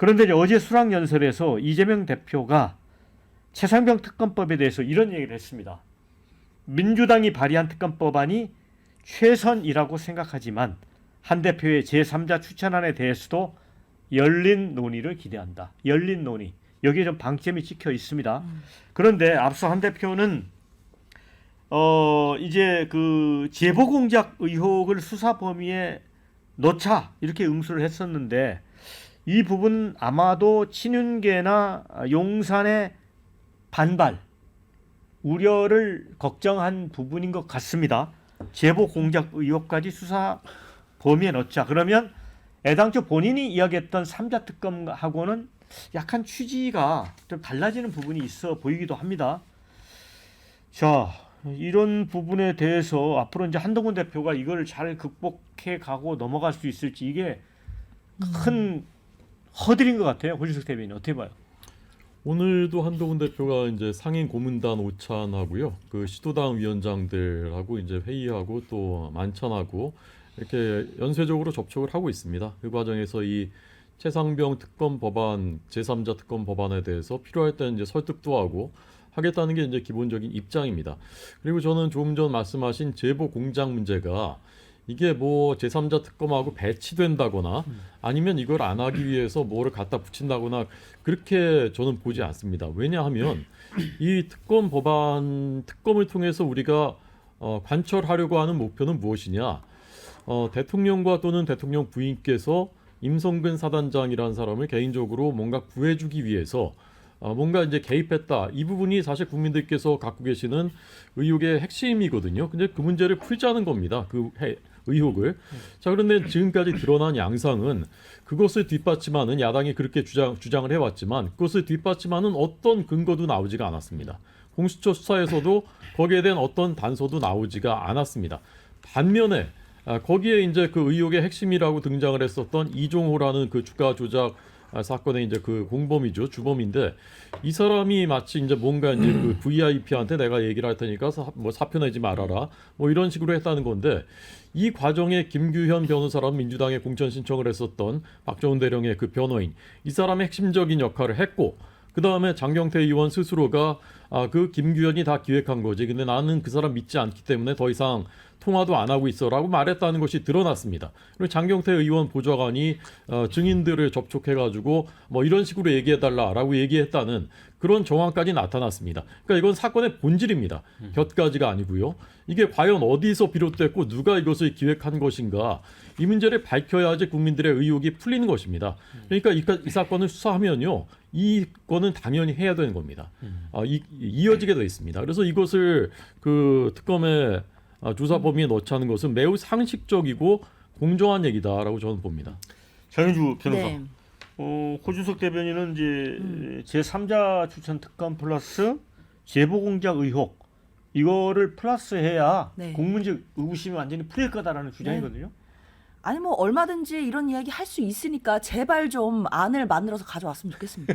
그런데 이제 어제 수락연설에서 이재명 대표가 최상병 특검법에 대해서 이런 얘기를 했습니다. 민주당이 발의한 특검법안이 최선이라고 생각하지만 한 대표의 제3자 추천안에 대해서도 열린 논의를 기대한다. 열린 논의. 여기에 좀 방점이 찍혀 있습니다. 그런데 앞서 한 대표는 이제 그 제보 공작 의혹을 수사 범위에 넣자 이렇게 응수를 했었는데 이 부분 아마도 친윤계나 용산의 반발, 우려를 걱정한 부분인 것 같습니다. 제보 공작 의혹까지 수사 범위에 넣자. 그러면 애당초 본인이 이야기했던 3자 특검하고는 약간 취지가 좀 달라지는 부분이 있어 보이기도 합니다. 자, 이런 부분에 대해서 앞으로 이제 한동훈 대표가 이걸 잘 극복해 가고 넘어갈 수 있을지 이게 큰 허들인 것 같아요. 고준석 대변인 어떻게 봐요? 오늘도 한동훈 대표가 이제 상임 고문단 오찬하고요, 그 시도당 위원장들하고 이제 회의하고 또 만찬하고 이렇게 연쇄적으로 접촉을 하고 있습니다. 그 과정에서 이 최상병 특검 법안, 제3자 특검 법안에 대해서 필요할 때는 이제 설득도 하고 하겠다는 게 이제 기본적인 입장입니다. 그리고 저는 조금 전 말씀하신 제보 공작 문제가 이게 뭐 제3자 특검하고 배치된다거나 아니면 이걸 안 하기 위해서 뭐를 갖다 붙인다거나 그렇게 저는 보지 않습니다. 왜냐하면 이 특검 법안, 특검을 통해서 우리가 관철하려고 하는 목표는 무엇이냐? 대통령과 또는 대통령 부인께서 임성근 사단장이라는 사람을 개인적으로 뭔가 구해주기 위해서 뭔가 이제 개입했다. 이 부분이 사실 국민들께서 갖고 계시는 의혹의 핵심이거든요. 근데 그 문제를 풀자는 겁니다. 그 의혹을. 자, 그런데 지금까지 드러난 양상은 그것을 뒷받침하는, 야당이 그렇게 주장을 해왔지만 그것을 뒷받침하는 어떤 근거도 나오지가 않았습니다. 공수처 수사에서도 거기에 대한 어떤 단서도 나오지가 않았습니다. 반면에 거기에 이제 그 의혹의 핵심이라고 등장을 했었던 이종호라는 그 주가 조작 사건의 이제 그 공범이죠, 주범인데 이 사람이 마치 이제 뭔가 이제 그 VIP한테 내가 얘기를 할 테니까 뭐 사표 내지 말아라 뭐 이런 식으로 했다는 건데, 이 과정에 김규현 변호사라는 민주당에 공천 신청을 했었던 박정훈 대령의 그 변호인, 이 사람의 핵심적인 역할을 했고, 그 다음에 장경태 의원 스스로가 그 김규현이 다 기획한 거지, 근데 나는 그 사람 믿지 않기 때문에 더 이상 통화도 안 하고 있어라고 말했다는 것이 드러났습니다. 그리고 장경태 의원 보좌관이 증인들을 접촉해가지고 뭐 이런 식으로 얘기해달라라고 얘기했다는 그런 정황까지 나타났습니다. 그러니까 이건 사건의 본질입니다. 곁가지가 아니고요. 이게 과연 어디서 비롯됐고 누가 이것을 기획한 것인가, 이 문제를 밝혀야지 국민들의 의혹이 풀리는 것입니다. 그러니까 이 사건을 수사하면요, 이 건은 당연히 해야 되는 겁니다. 이어지게 돼 있습니다. 그래서 이것을 그 특검의 조사 범위에 넣자는 것은 매우 상식적이고 공정한 얘기다라고 저는 봅니다. 장윤주 변호사. 네. 고준석 대변인은 이제 제3자 추천 특검 플러스 제보 공작 의혹 이거를 플러스해야 네. 국민적 의구심이 완전히 풀릴 거다라는 주장이거든요. 아니 뭐 얼마든지 이런 이야기 할 수 있으니까 제발 좀 안을 만들어서 가져왔으면 좋겠습니다.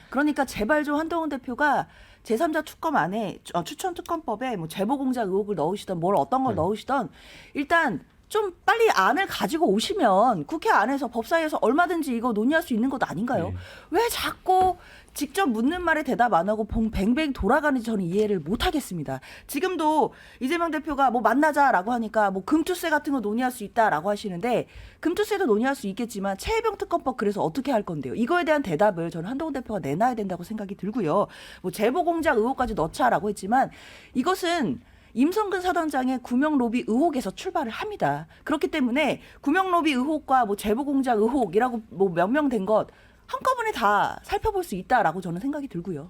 그러니까 제발 좀 한동훈 대표가 제3자 특검 안에 추천 특검법에 뭐 제보 공작 의혹을 넣으시던 뭘 어떤 걸 넣으시던 일단 좀 빨리 안을 가지고 오시면 국회 안에서 법사위에서 얼마든지 이거 논의할 수 있는 것 아닌가요? 네. 왜 자꾸 직접 묻는 말에 대답 안 하고 뱅뱅 돌아가는지 저는 이해를 못 하겠습니다. 지금도 이재명 대표가 뭐 만나자라고 하니까 뭐 금투세 같은 거 논의할 수 있다라고 하시는데, 금투세도 논의할 수 있겠지만 최혜병 특검법 그래서 어떻게 할 건데요? 이거에 대한 대답을 저는 한동훈 대표가 내놔야 된다고 생각이 들고요. 뭐 제보 공작 의혹까지 넣자라고 했지만 이것은 임성근 사단장의 구명 로비 의혹에서 출발을 합니다. 그렇기 때문에 구명 로비 의혹과 뭐 제보 공작 의혹이라고 뭐 명명된 것 한꺼번에 다 살펴볼 수 있다라고 저는 생각이 들고요.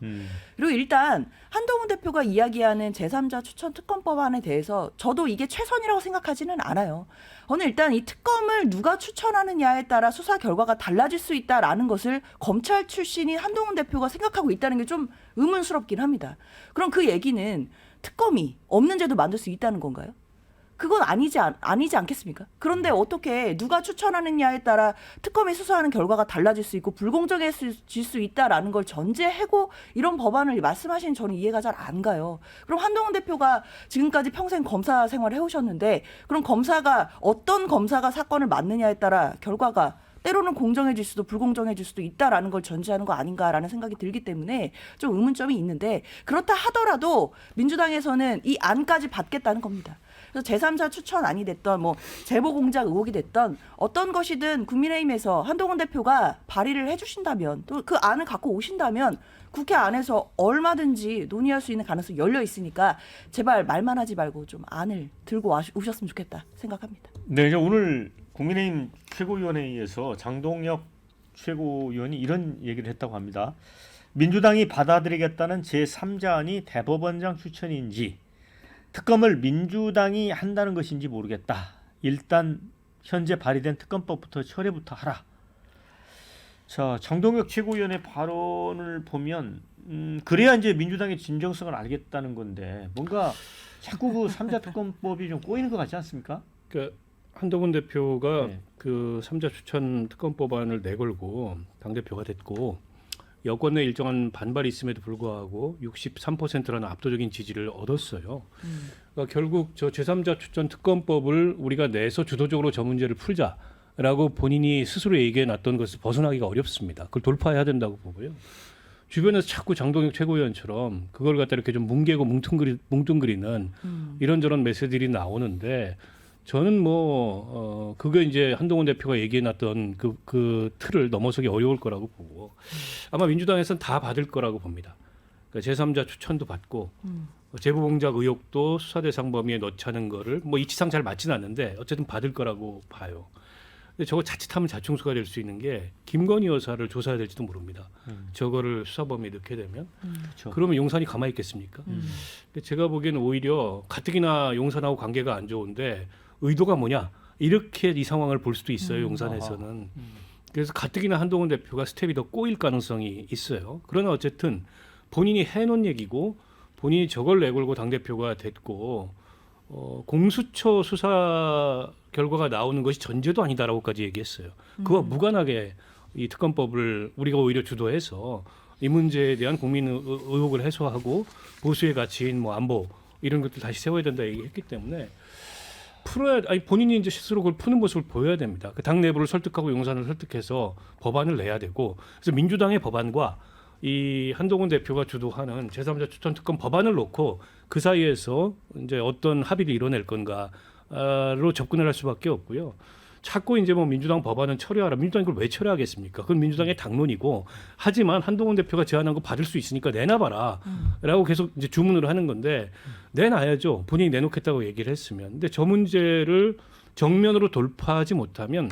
그리고 일단 한동훈 대표가 이야기하는 제3자 추천 특검법안에 대해서 저도 이게 최선이라고 생각하지는 않아요. 저는 일단 이 특검을 누가 추천하느냐에 따라 수사 결과가 달라질 수 있다라는 것을 검찰 출신인 한동훈 대표가 생각하고 있다는 게 좀 의문스럽긴 합니다. 그럼 그 얘기는 특검이 없는 죄도 만들 수 있다는 건가요? 그건 아니지 않겠습니까? 그런데 어떻게 누가 추천하느냐에 따라 특검이 수사하는 결과가 달라질 수 있고 불공정해질 수 있다라는 걸 전제하고 이런 법안을 말씀하시는 저는 이해가 잘 안 가요. 그럼 한동훈 대표가 지금까지 평생 검사 생활을 해오셨는데 그럼 어떤 검사가 사건을 맡느냐에 따라 결과가 때로는 공정해질 수도 불공정해질 수도 있다라는 걸 전제하는 거 아닌가라는 생각이 들기 때문에 좀 의문점이 있는데 그렇다 하더라도 민주당에서는 이 안까지 받겠다는 겁니다. 그래서 제3자 추천안이 됐던 뭐 제보 공작 의혹이 됐던 어떤 것이든 국민의힘에서 한동훈 대표가 발의를 해주신다면 또 그 안을 갖고 오신다면 국회 안에서 얼마든지 논의할 수 있는 가능성이 열려 있으니까 제발 말만 하지 말고 좀 안을 들고 오셨으면 좋겠다 생각합니다. 네, 이제 오늘 국민의힘 최고위원회의에서 장동혁 최고위원이 이런 얘기를 했다고 합니다. 민주당이 받아들이겠다는 제3자안이 대법원장 추천인지 특검을 민주당이 한다는 것인지 모르겠다. 일단 현재 발의된 특검법부터 처리부터 하라. 자, 장동혁 최고위원의 발언을 보면 그래야 이제 민주당의 진정성을 알겠다는 건데 뭔가 자꾸 그 3자 특검법이 좀 꼬이는 것 같지 않습니까? 그러니까 한동훈 대표가 네. 그 3자 추천 특검법안을 내걸고 당대표가 됐고 여권 내 일정한 반발이 있음에도 불구하고 63%라는 압도적인 지지를 얻었어요. 그러니까 결국 저 제3자 추천 특검법을 우리가 내서 주도적으로 저 문제를 풀자라고 본인이 스스로 얘기해 놨던 것을 벗어나기가 어렵습니다. 그걸 돌파해야 된다고 보고요. 주변에서 자꾸 장동혁 최고위원처럼 그걸 갖다 이렇게 좀 뭉개고 뭉뚱그리는 이런저런 메시지들이 나오는데 저는 그게 이제 한동훈 대표가 얘기해놨던 그 틀을 넘어서기 어려울 거라고 보고 아마 민주당에서는 다 받을 거라고 봅니다. 그러니까 제3자 추천도 받고 제보 공작 의혹도 수사 대상 범위에 넣자는 거를 이치상 잘 맞지는 않는데 어쨌든 받을 거라고 봐요. 근데 저거 자칫하면 자충수가 될 수 있는 게 김건희 여사를 조사해야 될지도 모릅니다. 저거를 수사 범위에 넣게 되면 그렇죠. 그러면 용산이 가만히 있겠습니까? 근데 제가 보기에는 오히려 가뜩이나 용산하고 관계가 안 좋은데 의도가 뭐냐 이렇게 이 상황을 볼 수도 있어요. 용산에서는. 그래서 가뜩이나 한동훈 대표가 스텝이 더 꼬일 가능성이 있어요. 그러나 어쨌든 본인이 해놓은 얘기고 본인이 저걸 내걸고 당대표가 됐고 공수처 수사 결과가 나오는 것이 전제도 아니다라고까지 얘기했어요. 그와 무관하게 이 특검법을 우리가 오히려 주도해서 이 문제에 대한 국민 의혹을 해소하고 보수의 가치인 안보 이런 것들 다시 세워야 된다 얘기했기 때문에 본인이 이제 스스로 그걸 푸는 모습을 보여야 됩니다. 그 당 내부를 설득하고 용산을 설득해서 법안을 내야 되고 그래서 민주당의 법안과 이 한동훈 대표가 주도하는 제3자 추천 특검 법안을 놓고 그 사이에서 이제 어떤 합의를 이뤄낼 건가로 접근을 할 수밖에 없고요. 자꾸 이제 민주당 법안은 처리하라. 민주당이 그걸 왜 처리하겠습니까? 그건 민주당의 당론이고 하지만 한동훈 대표가 제안한 거 받을 수 있으니까 내놔봐라라고 계속 이제 주문을 하는 건데 내놔야죠. 본인이 내놓겠다고 얘기를 했으면. 근데 저 문제를 정면으로 돌파하지 못하면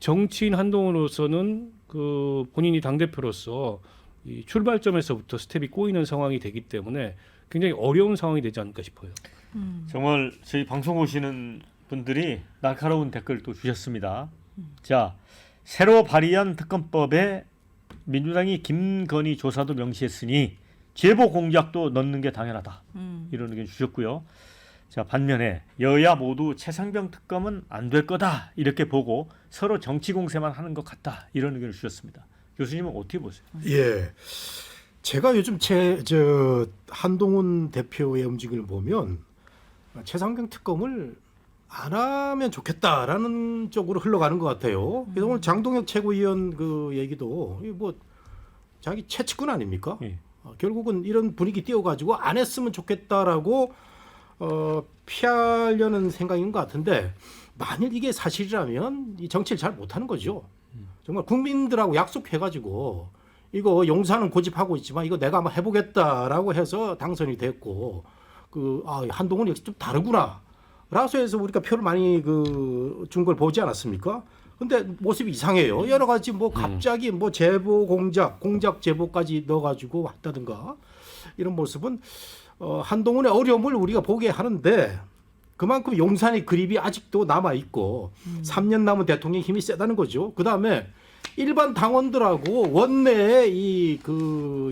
정치인 한동훈으로서는 그 본인이 당 대표로서 이 출발점에서부터 스텝이 꼬이는 상황이 되기 때문에 굉장히 어려운 상황이 되지 않을까 싶어요. 정말 저희 방송 오시는 분들이 날카로운 댓글 또 주셨습니다. 자, 새로 발의한 특검법에 민주당이 김건희 조사도 명시했으니 제보 공작도 넣는 게 당연하다. 이런 의견 주셨고요. 자, 반면에 여야 모두 최상병 특검은 안 될 거다. 이렇게 보고 서로 정치 공세만 하는 것 같다. 이런 의견을 주셨습니다. 교수님은 어떻게 보세요? 예. 제가 요즘 한동훈 대표의 움직임을 보면 최상병 특검을 안 하면 좋겠다라는 쪽으로 흘러가는 것 같아요. 그래서 오늘 장동혁 최고위원 그 얘기도 자기 최측근 아닙니까? 예. 결국은 이런 분위기 띄워가지고 안 했으면 좋겠다라고 피하려는 생각인 것 같은데 만일 이게 사실이라면 이 정치를 잘 못하는 거죠. 정말 국민들하고 약속해가지고 이거 용산은 고집하고 있지만 이거 내가 한번 해보겠다라고 해서 당선이 됐고 한동훈이 역시 좀 다르구나. 라서 해서 우리가 표를 많이 준 걸 보지 않았습니까? 근데 모습이 이상해요. 여러 가지 갑자기 제보 공작 제보까지 넣어가지고 왔다든가 이런 모습은 한동훈의 어려움을 우리가 보게 하는데 그만큼 용산의 그립이 아직도 남아 있고 3년 남은 대통령의 힘이 세다는 거죠. 그 다음에 일반 당원들하고 원내의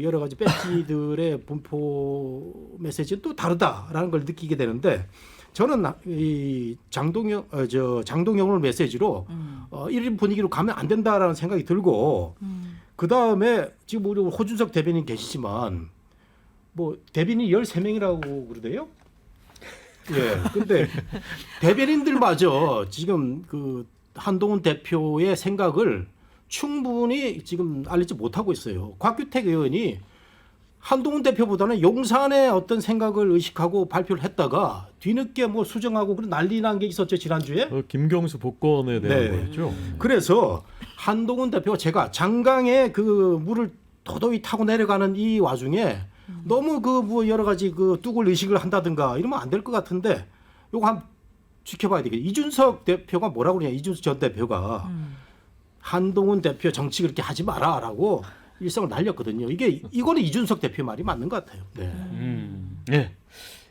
여러 가지 배지들의 분포 메시지는 또 다르다라는 걸 느끼게 되는데. 저는 이 장동영을 메시지로 이런 분위기로 가면 안 된다라는 생각이 들고 그 다음에 지금 우리 호준석 대변인 계시지만 대변인 13명이라고 그러대요. 예. 근데 대변인들마저 지금 한동훈 대표의 생각을 충분히 지금 알리지 못하고 있어요. 곽규택 의원이 한동훈 대표보다는 용산의 어떤 생각을 의식하고 발표를 했다가 뒤늦게 뭐 수정하고 그런 난리 난 게 있었죠, 지난주에. 김경수 복권에 대한 네. 거였죠. 그래서 한동훈 대표가 제가 장강에 그 물을 도도히 타고 내려가는 이 와중에 너무 그 뭐 여러 가지 그 뚝을 의식을 한다든가 이러면 안 될 것 같은데 요거 한번 지켜봐야 되겠죠. 이준석 대표가 뭐라고 그러냐. 이준석 전 대표가 한동훈 대표 정치 그렇게 하지 마라라고 일성을 날렸거든요. 이거는 이준석 대표 말이 맞는 것 같아요. 네. 네.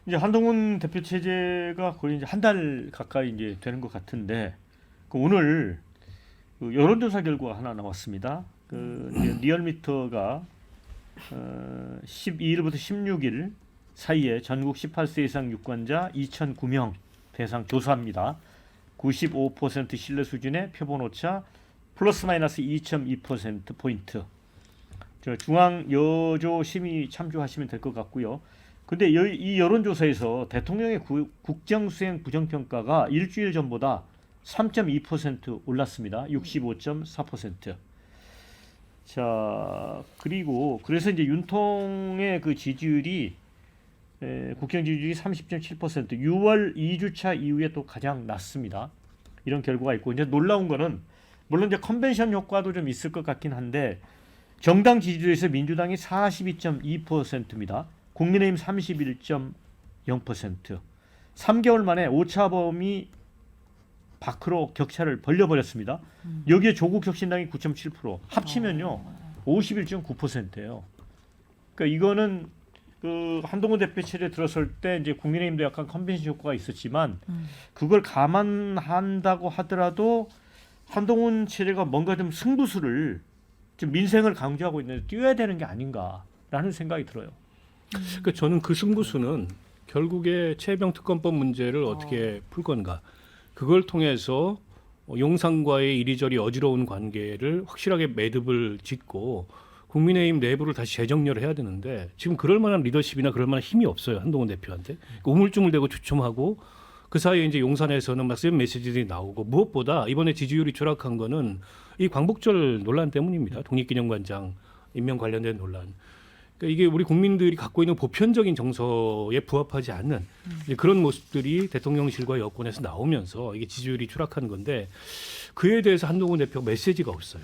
이제 한동훈 대표 체제가 거의 이제 한 달 가까이 이제 되는 것 같은데 그 오늘 그 여론조사 결과가 하나 나왔습니다. 그 이제 리얼미터가 12일부터 16일 사이에 전국 18세 이상 유권자 2,009명 대상 조사합니다. 95% 신뢰 수준의 표본 오차 플러스 마이너스 2.2% 포인트. 저 중앙 여조 심의 참조하시면 될 것 같고요. 근데 이 여론조사에서 대통령의 국정수행 부정평가가 일주일 전보다 3.2% 올랐습니다. 65.4%. 자, 그리고 그래서 이제 윤통의 그 지지율이 국정 지지율이 30.7%, 6월 2주차 이후에 또 가장 낮습니다. 이런 결과가 있고 이제 놀라운 거는 물론 이제 컨벤션 효과도 좀 있을 것 같긴 한데 정당 지지율에서 민주당이 42.2%입니다. 국민의힘 31.0%. 3개월 만에 오차범위 밖으로 격차를 벌려버렸습니다. 여기에 조국혁신당이 9.7%, 합치면요 51.9%예요. 그러니까 이거는 그 한동훈 대표 체제 들어설 때 이제 국민의힘도 약간 컨벤션 효과가 있었지만 그걸 감안한다고 하더라도 한동훈 체제가 뭔가 좀 승부수를 좀 민생을 강조하고 있는데 뛰어야 되는 게 아닌가라는 생각이 들어요. 그러니까 저는 그 승부수는 결국에 최혜병 특검법 문제를 어떻게 풀 건가. 그걸 통해서 용산과의 이리저리 어지러운 관계를 확실하게 매듭을 짓고 국민의힘 내부를 다시 재정렬을 해야 되는데 지금 그럴 만한 리더십이나 그럴 만한 힘이 없어요. 한동훈 대표한테. 그러니까 우물쭈물대고 주춤하고 그 사이에 이제 용산에서는 막 세븐 메시지들이 나오고 무엇보다 이번에 지지율이 추락한 거는 이 광복절 논란 때문입니다. 독립기념관장 임명 관련된 논란. 그러니까 이게 우리 국민들이 갖고 있는 보편적인 정서에 부합하지 않는 이제 그런 모습들이 대통령실과 여권에서 나오면서 이게 지지율이 추락한 건데 그에 대해서 한동훈 대표 메시지가 없어요.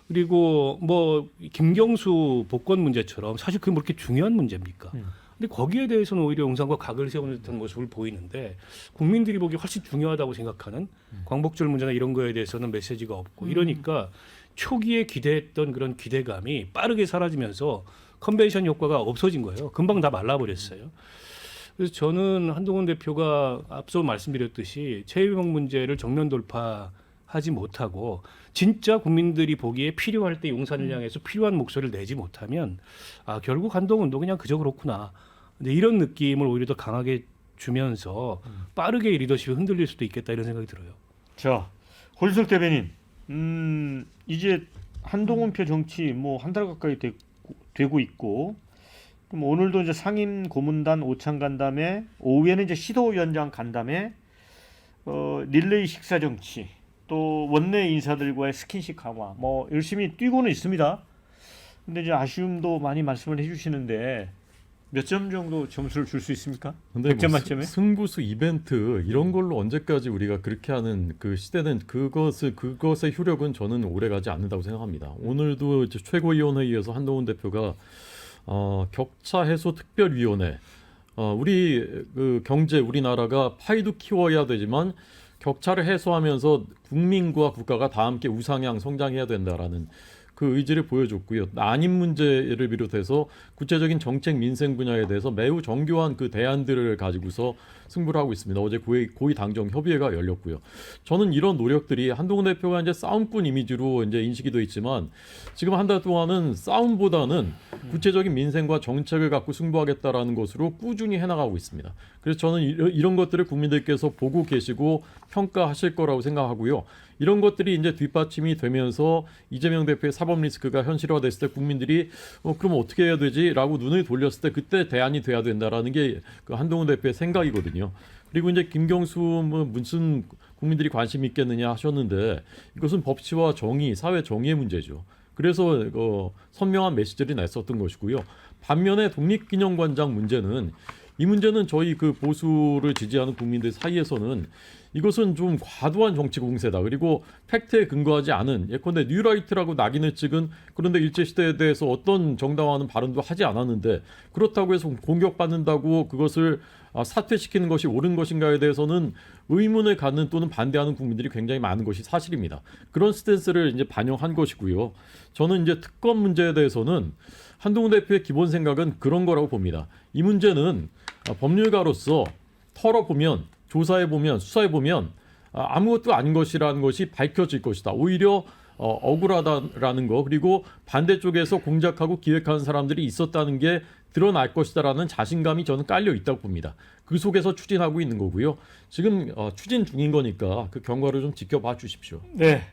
그리고 뭐 김경수 복권 문제처럼 사실 그게 뭐 그렇게 중요한 문제입니까? 근데 거기에 대해서는 오히려 용산과 각을 세우는 듯한 모습을 보이는데 국민들이 보기 훨씬 중요하다고 생각하는 광복절 문제나 이런 거에 대해서는 메시지가 없고 이러니까 초기에 기대했던 그런 기대감이 빠르게 사라지면서 컨벤션 효과가 없어진 거예요. 금방 다 말라버렸어요. 그래서 저는 한동훈 대표가 앞서 말씀드렸듯이 최혜병 문제를 정면 돌파하지 못하고 진짜 국민들이 보기에 필요할 때 용산을 향해서 필요한 목소리를 내지 못하면 결국 한동훈도 그냥 그저 그렇구나. 근데 이런 느낌을 오히려 더 강하게 주면서 빠르게 리더십이 흔들릴 수도 있겠다 이런 생각이 들어요. 자, 홀석 대변인, 이제 한동훈표 정치 뭐 한 달 가까이 되고 있고, 그럼 오늘도 이제 상임 고문단 오찬 간담회, 오후에는 이제 시도위원장 간담회, 릴레이 식사 정치, 또 원내 인사들과의 스킨십 강화, 뭐 열심히 뛰고는 있습니다. 근데 이제 아쉬움도 많이 말씀을 해주시는데. 몇 점 정도 점수를 줄 수 있습니까? 근데 100점 만점에? 승부수 이벤트 이런 걸로 언제까지 우리가 그렇게 하는 그 시대는 그것의 효력은 저는 오래가지 않는다고 생각합니다. 오늘도 이제 최고위원회의에서 한동훈 대표가 격차 해소 특별위원회 우리 그 경제 우리나라가 파이도 키워야 되지만 격차를 해소하면서 국민과 국가가 다 함께 우상향 성장해야 된다라는 그 의지를 보여줬고요. 난임 문제를 비롯해서 구체적인 정책 민생 분야에 대해서 매우 정교한 그 대안들을 가지고서 승부를 하고 있습니다. 어제 고위 당정 협의회가 열렸고요. 저는 이런 노력들이 한동훈 대표가 이제 싸움꾼 이미지로 이제 인식이 돼 있지만 지금 한 달 동안은 싸움보다는 구체적인 민생과 정책을 갖고 승부하겠다라는 것으로 꾸준히 해나가고 있습니다. 그래서 저는 이런 것들을 국민들께서 보고 계시고 평가하실 거라고 생각하고요. 이런 것들이 이제 뒷받침이 되면서 이재명 대표의 사법 리스크가 현실화됐을 때 국민들이 그럼 어떻게 해야 되지라고 눈을 돌렸을 때 그때 대안이 돼야 된다라는 게 그 한동훈 대표의 생각이거든요. 그리고 이제 김경수 뭐 무슨 국민들이 관심 있겠느냐 하셨는데 이것은 법치와 정의, 사회 정의의 문제죠. 그래서 선명한 메시지를 냈었던 것이고요. 반면에 독립기념관장 문제는 이 문제는 저희 그 보수를 지지하는 국민들 사이에서는 이것은 좀 과도한 정치 공세다. 그리고 팩트에 근거하지 않은 예컨대 뉴라이트라고 낙인을 찍은 그런데 일제시대에 대해서 어떤 정당화하는 발언도 하지 않았는데 그렇다고 해서 공격받는다고 그것을 사퇴시키는 것이 옳은 것인가에 대해서는 의문을 갖는 또는 반대하는 국민들이 굉장히 많은 것이 사실입니다. 그런 스탠스를 이제 반영한 것이고요. 저는 이제 특검 문제에 대해서는 한동훈 대표의 기본 생각은 그런 거라고 봅니다. 이 문제는 법률가로서 털어보면 조사해보면 수사해보면 아무것도 아닌 것이라는 것이 밝혀질 것이다. 오히려 억울하다라는 거 그리고 반대쪽에서 공작하고 기획하는 사람들이 있었다는 게 드러날 것이다라는 자신감이 저는 깔려 있다고 봅니다. 그 속에서 추진하고 있는 거고요. 지금 추진 중인 거니까 그 경과를 좀 지켜봐 주십시오. 네.